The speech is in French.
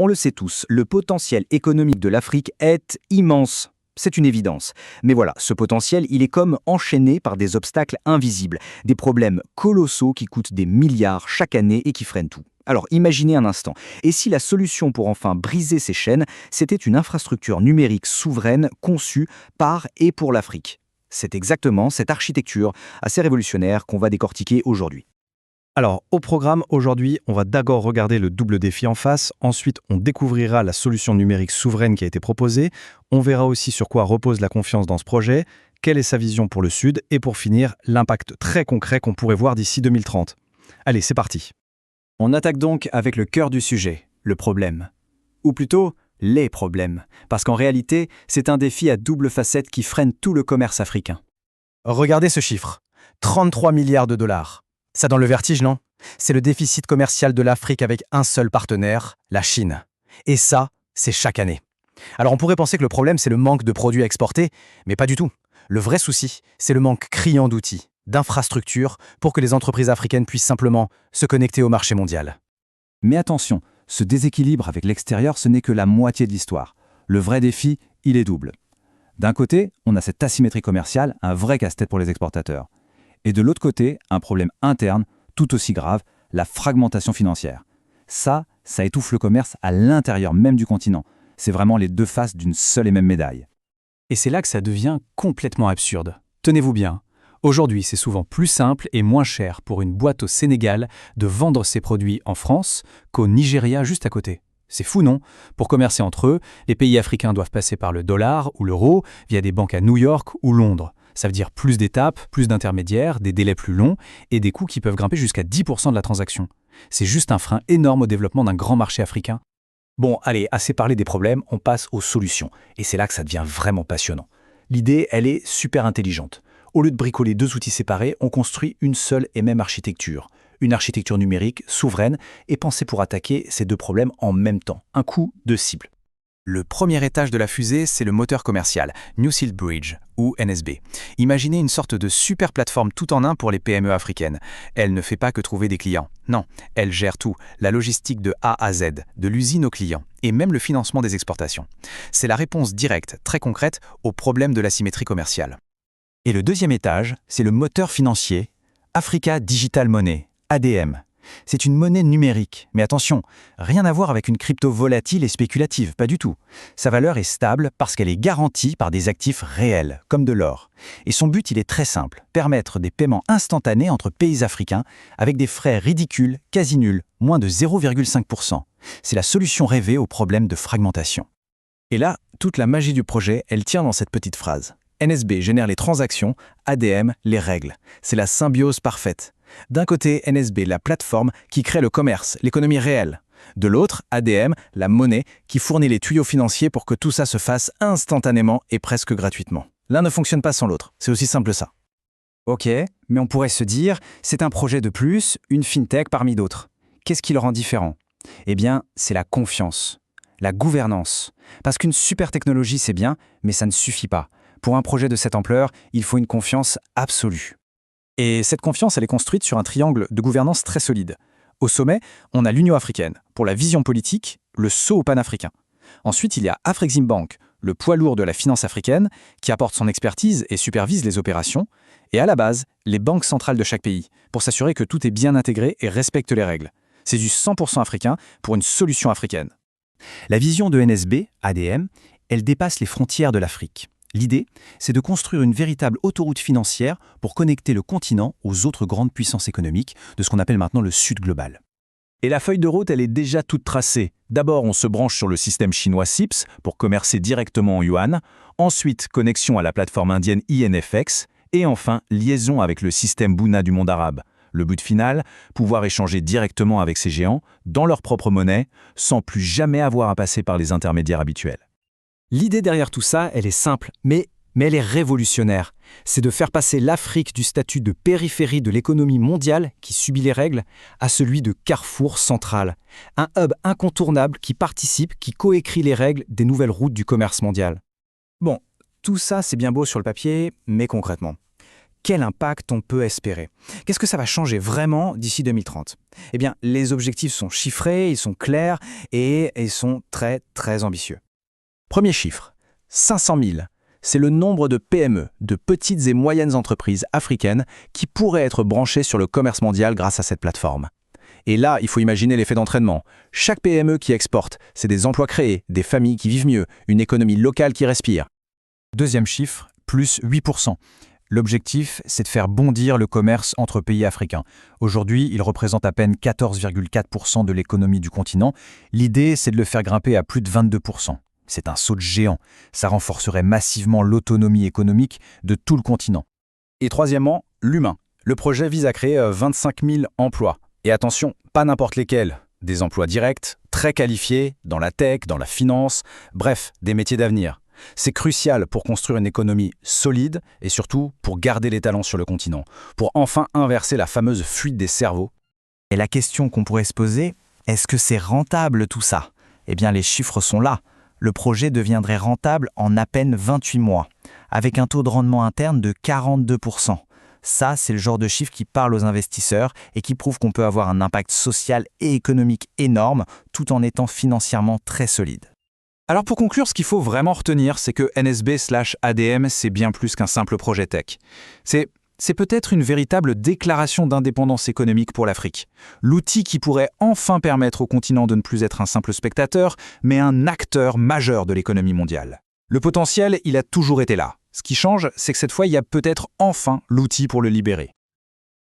On le sait tous, le potentiel économique de l'Afrique est immense. C'est une évidence. Mais voilà, ce potentiel, il est comme enchaîné par des obstacles invisibles, des problèmes colossaux qui coûtent des milliards chaque année et qui freinent tout. Alors imaginez un instant, et si la solution pour enfin briser ces chaînes, c'était une infrastructure numérique souveraine conçue par et pour l'Afrique? C'est exactement cette architecture assez révolutionnaire qu'on va décortiquer aujourd'hui. Alors, au programme, aujourd'hui, on va d'abord regarder le double défi en face, ensuite on découvrira la solution numérique souveraine qui a été proposée, on verra aussi sur quoi repose la confiance dans ce projet, quelle est sa vision pour le Sud, et pour finir, l'impact très concret qu'on pourrait voir d'ici 2030. Allez, c'est parti. On attaque donc avec le cœur du sujet, le problème. Ou plutôt, les problèmes. Parce qu'en réalité, c'est un défi à double facette qui freine tout le commerce africain. Regardez ce chiffre, 33 milliards de dollars. Ça donne le vertige, non? C'est le déficit commercial de l'Afrique avec un seul partenaire, la Chine. Et ça, c'est chaque année. Alors on pourrait penser que le problème, c'est le manque de produits à exporter, mais pas du tout. Le vrai souci, c'est le manque criant d'outils, d'infrastructures, pour que les entreprises africaines puissent simplement se connecter au marché mondial. Mais attention, ce déséquilibre avec l'extérieur, ce n'est que la moitié de l'histoire. Le vrai défi, il est double. D'un côté, on a cette asymétrie commerciale, un vrai casse-tête pour les exportateurs. Et de l'autre côté, un problème interne, tout aussi grave, la fragmentation financière. Ça étouffe le commerce à l'intérieur même du continent. C'est vraiment les deux faces d'une seule et même médaille. Et c'est là que ça devient complètement absurde. Tenez-vous bien, aujourd'hui c'est souvent plus simple et moins cher pour une boîte au Sénégal de vendre ses produits en France qu'au Nigeria juste à côté. C'est fou, non? Pour commercer entre eux, les pays africains doivent passer par le dollar ou l'euro via des banques à New York ou Londres. Ça veut dire plus d'étapes, plus d'intermédiaires, des délais plus longs et des coûts qui peuvent grimper jusqu'à 10% de la transaction. C'est juste un frein énorme au développement d'un grand marché africain. Bon, allez, assez parlé des problèmes, on passe aux solutions. Et c'est là que ça devient vraiment passionnant. L'idée, elle est super intelligente. Au lieu de bricoler deux outils séparés, on construit une seule et même architecture. Une architecture numérique, souveraine, et pensée pour attaquer ces deux problèmes en même temps. Un coup de cible. Le premier étage de la fusée, c'est le moteur commercial, New Silk Bridge, ou NSB. Imaginez une sorte de super plateforme tout en un pour les PME africaines. Elle ne fait pas que trouver des clients. Non, elle gère tout, la logistique de A à Z, de l'usine aux clients, et même le financement des exportations. C'est la réponse directe, très concrète, au problème de l'asymétrie commerciale. Et le deuxième étage, c'est le moteur financier, Africa Digital Money, ADM. C'est une monnaie numérique, mais attention, rien à voir avec une crypto volatile et spéculative, pas du tout. Sa valeur est stable parce qu'elle est garantie par des actifs réels, comme de l'or. Et son but, il est très simple, permettre des paiements instantanés entre pays africains avec des frais ridicules, quasi nuls, moins de 0,5%. C'est la solution rêvée au problème de fragmentation. Et là, toute la magie du projet, elle tient dans cette petite phrase. NSB génère les transactions, ADM les règles. C'est la symbiose parfaite. D'un côté, NSB, la plateforme qui crée le commerce, l'économie réelle. De l'autre, ADM, la monnaie qui fournit les tuyaux financiers pour que tout ça se fasse instantanément et presque gratuitement. L'un ne fonctionne pas sans l'autre, c'est aussi simple ça. Ok, mais on pourrait se dire, c'est un projet de plus, une fintech parmi d'autres. Qu'est-ce qui le rend différent? Eh bien, c'est la confiance, la gouvernance. Parce qu'une super technologie, c'est bien, mais ça ne suffit pas. Pour un projet de cette ampleur, il faut une confiance absolue. Et cette confiance, elle est construite sur un triangle de gouvernance très solide. Au sommet, on a l'Union africaine, pour la vision politique, le saut au panafricain. Ensuite, il y a Afreximbank, le poids lourd de la finance africaine, qui apporte son expertise et supervise les opérations. Et à la base, les banques centrales de chaque pays, pour s'assurer que tout est bien intégré et respecte les règles. C'est du 100% africain pour une solution africaine. La vision de NSB, ADM, elle dépasse les frontières de l'Afrique. L'idée, c'est de construire une véritable autoroute financière pour connecter le continent aux autres grandes puissances économiques de ce qu'on appelle maintenant le Sud global. Et la feuille de route, elle est déjà toute tracée. D'abord, on se branche sur le système chinois CIPS pour commercer directement en yuan. Ensuite, connexion à la plateforme indienne INFX. Et enfin, liaison avec le système Buna du monde arabe. Le but final, pouvoir échanger directement avec ces géants, dans leur propre monnaie, sans plus jamais avoir à passer par les intermédiaires habituels. L'idée derrière tout ça, elle est simple, mais elle est révolutionnaire. C'est de faire passer l'Afrique du statut de périphérie de l'économie mondiale, qui subit les règles, à celui de carrefour central. Un hub incontournable qui participe, qui coécrit les règles des nouvelles routes du commerce mondial. Bon, tout ça c'est bien beau sur le papier, mais concrètement, quel impact on peut espérer? Qu'est-ce que ça va changer vraiment d'ici 2030? Eh bien, les objectifs sont chiffrés, ils sont clairs et ils sont très, très ambitieux. Premier chiffre, 500 000. C'est le nombre de PME, de petites et moyennes entreprises africaines qui pourraient être branchées sur le commerce mondial grâce à cette plateforme. Et là, il faut imaginer l'effet d'entraînement. Chaque PME qui exporte, c'est des emplois créés, des familles qui vivent mieux, une économie locale qui respire. Deuxième chiffre, plus 8%. L'objectif, c'est de faire bondir le commerce entre pays africains. Aujourd'hui, il représente à peine 14,4% de l'économie du continent. L'idée, c'est de le faire grimper à plus de 22%. C'est un saut de géant. Ça renforcerait massivement l'autonomie économique de tout le continent. Et troisièmement, l'humain. Le projet vise à créer 25 000 emplois. Et attention, pas n'importe lesquels. Des emplois directs, très qualifiés, dans la tech, dans la finance, bref, des métiers d'avenir. C'est crucial pour construire une économie solide et surtout pour garder les talents sur le continent, pour enfin inverser la fameuse fuite des cerveaux. Et la question qu'on pourrait se poser, est-ce que c'est rentable tout ça? Eh bien, les chiffres sont là. Le projet deviendrait rentable en à peine 28 mois, avec un taux de rendement interne de 42%. Ça, c'est le genre de chiffre qui parle aux investisseurs et qui prouve qu'on peut avoir un impact social et économique énorme tout en étant financièrement très solide. Alors pour conclure, ce qu'il faut vraiment retenir, c'est que NSB/ADM, c'est bien plus qu'un simple projet tech. C'est peut-être une véritable déclaration d'indépendance économique pour l'Afrique. L'outil qui pourrait enfin permettre au continent de ne plus être un simple spectateur, mais un acteur majeur de l'économie mondiale. Le potentiel, il a toujours été là. Ce qui change, c'est que cette fois, il y a peut-être enfin l'outil pour le libérer.